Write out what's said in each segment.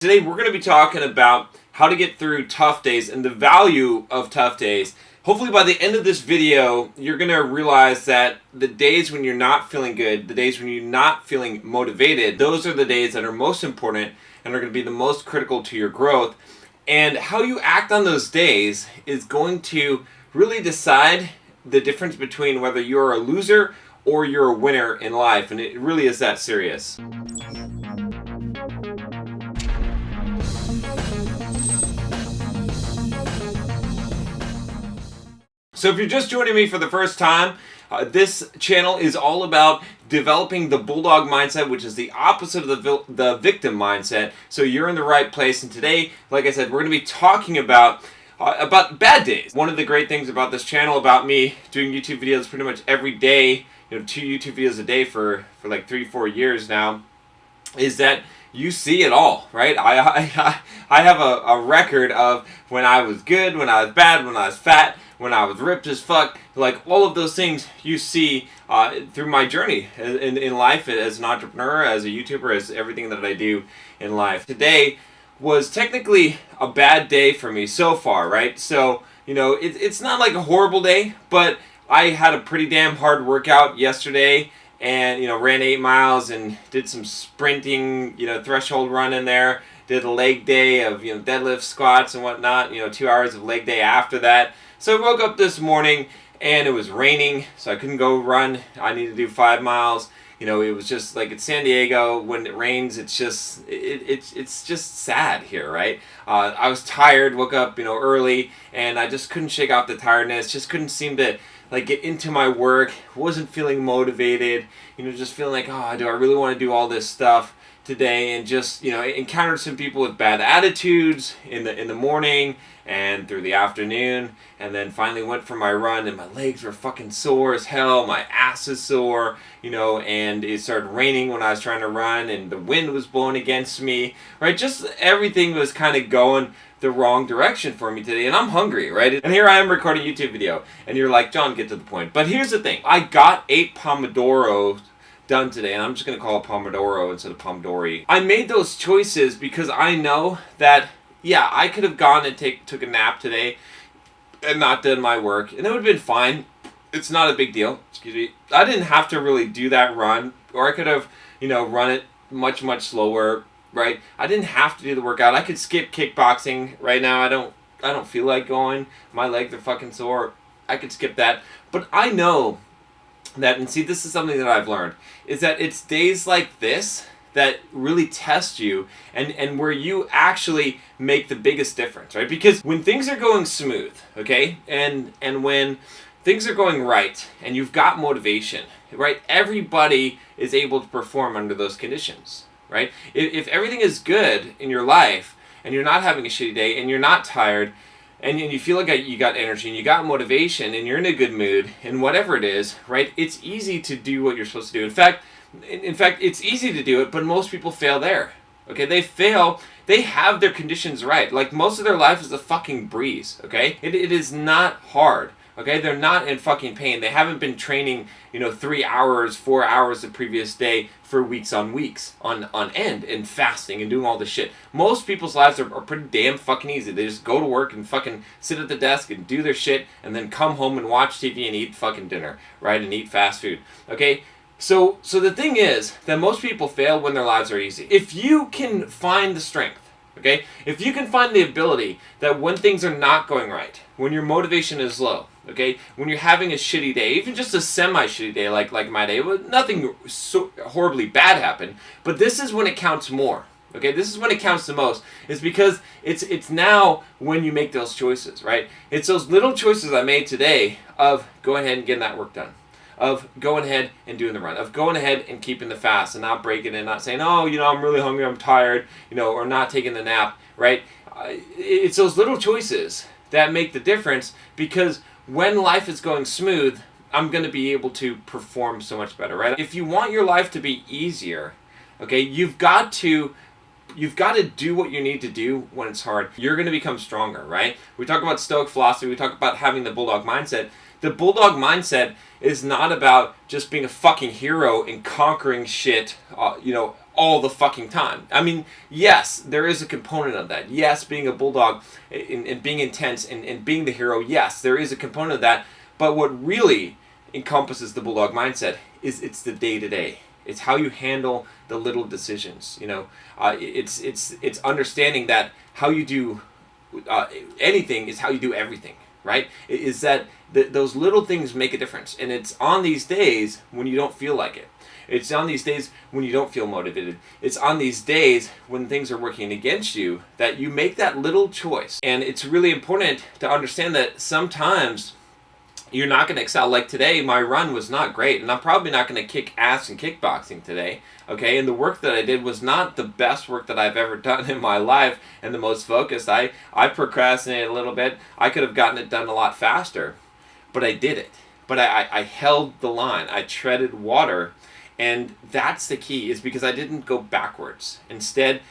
Today we're going to be talking about how to get through tough days and the value of tough days. Hopefully by the end of this video, you're going to realize that the days when you're not feeling good, the days when you're not feeling motivated, those are the days that are most important and are going to be the most critical to your growth. And how you act on those days is going to really decide the difference between whether you're a loser or you're a winner in life. And it really is that serious. So if you're just joining me for the first time, this channel is all about developing the Bulldog Mindset, which is the opposite of the victim mindset. So you're in the right place. And today, like I said, we're going to be talking about bad days. One of the great things about this channel, about me doing YouTube videos pretty much every day, 2 YouTube videos a day for like 3-4 years now, is that you see it all, right? I have a record of when I was good, when I was bad, when I was fat, when I was ripped as fuck, like all of those things you see through my journey in life as an entrepreneur, as a YouTuber, as everything that I do in life. Today was technically a bad day for me so far, right? So, it's not like a horrible day, but I had a pretty damn hard workout yesterday and, ran 8 miles and did some sprinting, threshold run in there, did a leg day of, deadlift, squats and whatnot, 2 hours of leg day after that. So I woke up this morning and it was raining, so I couldn't go run. I needed to do 5 miles. It was just like it's San Diego. When it rains, it's just it's just sad here, right? I was tired, woke up early, and I just couldn't shake off the tiredness. Just couldn't seem to get into my work. Wasn't feeling motivated. Just feeling like, oh, do I really want to do all this stuff today? And just encountered some people with bad attitudes in the morning and through the afternoon, and then finally went for my run and my legs were fucking sore as hell, my ass is sore, and it started raining when I was trying to run and the wind was blowing against me, right? Just everything was kind of going the wrong direction for me today, and I'm hungry, right? And here I am recording a YouTube video, and you're like, John, get to the point. But here's the thing, I got 8 Pomodoros done today, and I'm just going to call it Pomodoro instead of Pomodori. I made those choices because I know that, yeah, I could have gone and took a nap today and not done my work, and it would have been fine. It's not a big deal. Excuse me. I didn't have to really do that run, or I could have, run it much, much slower, right? I didn't have to do the workout. I could skip kickboxing right now. I don't feel like going. My legs are fucking sore. I could skip that. But I know that, and see, this is something that I've learned, is that it's days like this that really test you and where you actually make the biggest difference, right? Because when things are going smooth, okay, and when things are going right and you've got motivation, right, everybody is able to perform under those conditions, right? If everything is good in your life and you're not having a shitty day and you're not tired and you feel like you got energy and you got motivation and you're in a good mood and whatever it is, right, it's easy to do what you're supposed to do. In fact, it's easy to do it, but most people fail there. Okay, they fail. They have their conditions right. Like, most of their life is a fucking breeze. Okay, it is not hard. Okay, they're not in fucking pain. They haven't been training, 3 hours, 4 hours the previous day for weeks on end and fasting and doing all this shit. Most people's lives are pretty damn fucking easy. They just go to work and fucking sit at the desk and do their shit and then come home and watch TV and eat fucking dinner, right? And eat fast food. Okay. So the thing is that most people fail when their lives are easy. If you can find the strength, okay, if you can find the ability that when things are not going right, when your motivation is low, okay, when you're having a shitty day, even just a semi-shitty day like my day, nothing so horribly bad happened, but this is when it counts more. Okay, this is when it counts the most. It's because it's now when you make those choices, right? It's those little choices I made today of going ahead and getting that work done, of going ahead and doing the run, of going ahead and keeping the fast and not breaking it, not saying, oh, I'm really hungry, I'm tired, or not taking the nap, right? It's those little choices that make the difference, because when life is going smooth, I'm going to be able to perform so much better, right? If you want your life to be easier, okay, you've got to do what you need to do when it's hard. You're going to become stronger, right? We talk about stoic philosophy. We talk about having the Bulldog Mindset. The Bulldog Mindset is not about just being a fucking hero and conquering shit, all the fucking time. I mean, yes, there is a component of that. Yes, being a bulldog and being intense and being the hero, yes, there is a component of that. But what really encompasses the bulldog mindset is it's the day-to-day. It's how you handle the little decisions. It's understanding that how you do anything is how you do everything, right? Is that those little things make a difference. And it's on these days when you don't feel like it. It's on these days when you don't feel motivated. It's on these days when things are working against you that you make that little choice. And it's really important to understand that sometimes you're not going to excel. Like today, my run was not great, and I'm probably not going to kick ass in kickboxing today, okay? And the work that I did was not the best work that I've ever done in my life and the most focused. I procrastinated a little bit. I could have gotten it done a lot faster, but I did it. But I held the line. I treaded water, and that's the key, is because I didn't go backwards. Instead,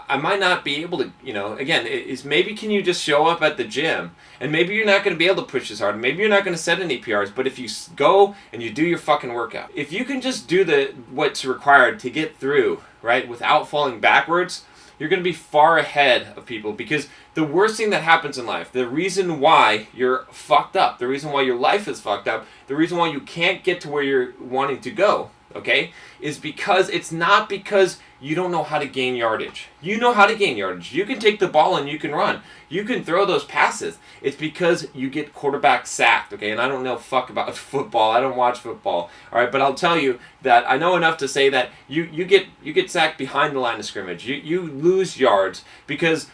I might not be able to, again, is maybe can you just show up at the gym, and maybe you're not going to be able to push as hard, maybe you're not going to set any PRs, but if you go and you do your fucking workout, if you can just do what's required to get through, right, without falling backwards, you're going to be far ahead of people. Because the worst thing that happens in life, the reason why you're fucked up, the reason why your life is fucked up, the reason why you can't get to where you're wanting to go, okay, is because it's not because you don't know how to gain yardage. You know how to gain yardage. You can take the ball and you can run. You can throw those passes. It's because you get quarterback sacked, okay? And I don't know fuck about football. I don't watch football, all right? But I'll tell you that I know enough to say that you get sacked behind the line of scrimmage. You lose yards because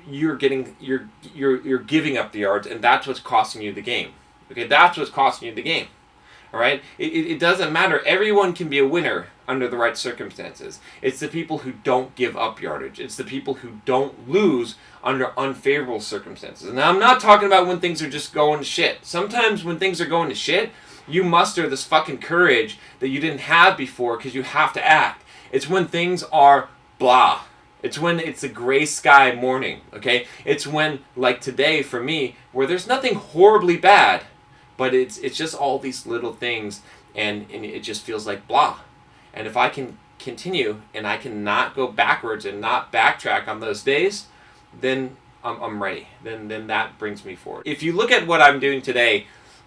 you're giving up the yards, and that's what's costing you the game. Okay, that's what's costing you the game. All right? It doesn't matter. Everyone can be a winner under the right circumstances. It's the people who don't give up yardage. It's the people who don't lose under unfavorable circumstances. And I'm not talking about when things are just going to shit. Sometimes when things are going to shit, you muster this fucking courage that you didn't have before because you have to act. It's when things are blah. It's when it's a gray sky morning, okay? It's when, like today for me, where there's nothing horribly bad, but it's just all these little things, and it just feels like blah. And if I can continue and I can not go backwards and not backtrack on those days, then I'm ready. Then that brings me forward. If you look at what I'm doing today,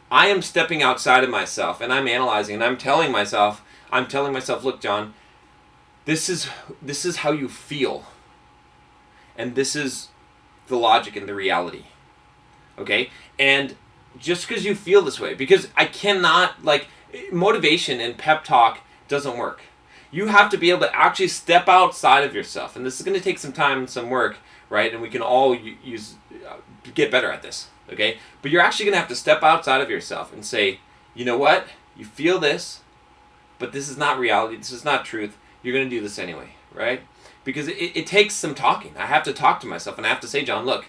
I am stepping outside of myself, and I'm analyzing, and I'm telling myself, look, John, this is how you feel, and this is the logic and the reality, okay? And just because you feel this way, because I cannot, like, motivation and pep talk doesn't work. You have to be able to actually step outside of yourself, and this is going to take some time and some work, right? And we can all get better at this, okay? But you're actually going to have to step outside of yourself and say, you know what? You feel this, but this is not reality. This is not truth. You're going to do this anyway, right? Because it takes some talking. I have to talk to myself, and I have to say, John, look,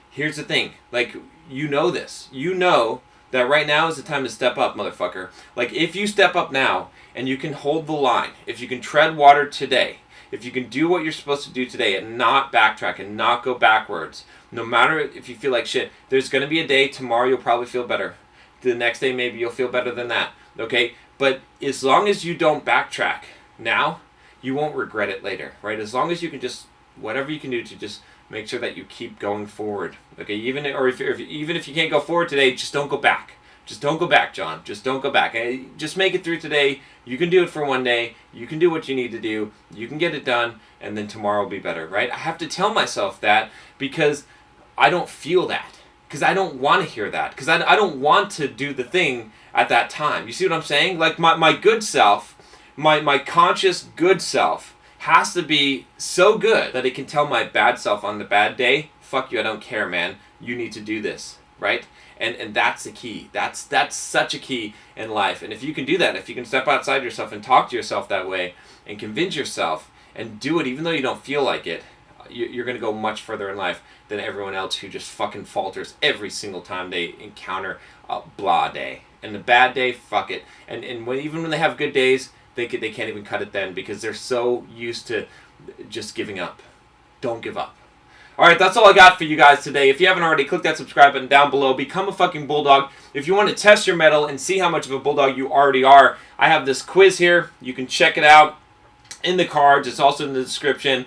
here's the thing. Like, you know this. You know that right now is the time to step up, motherfucker. Like, if you step up now and you can hold the line, if you can tread water today, if you can do what you're supposed to do today and not backtrack and not go backwards, no matter if you feel like shit, there's going to be a day, tomorrow you'll probably feel better. The next day maybe you'll feel better than that, okay? But as long as you don't backtrack now, you won't regret it later, right? As long as you can just, whatever you can do to just make sure that you keep going forward, okay? Even if you can't go forward today, just don't go back. Just don't go back, John. Just don't go back. Just make it through today. You can do it for one day. You can do what you need to do. You can get it done, and then tomorrow will be better, right? I have to tell myself that because I don't feel that. Because I don't want to hear that. Because I don't want to do the thing at that time. You see what I'm saying? Like my good self, my conscious good self has to be so good that it can tell my bad self on the bad day, fuck you, I don't care, man. You need to do this, right? And that's the key. That's such a key in life. And if you can do that, if you can step outside yourself and talk to yourself that way and convince yourself and do it even though you don't feel like it, you're going to go much further in life than everyone else who just fucking falters every single time they encounter a blah day. And the bad day, fuck it. And even when they have good days, they can't even cut it then because they're so used to just giving up. Don't give up. Alright, that's all I got for you guys today. If you haven't already, click that subscribe button down below. Become a fucking bulldog. If you want to test your mettle and see how much of a bulldog you already are, I have this quiz here. You can check it out. in the cards. It's also in the description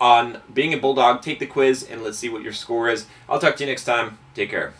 on being a Bulldog. Take the quiz and let's see what your score is. I'll talk to you next time. Take care.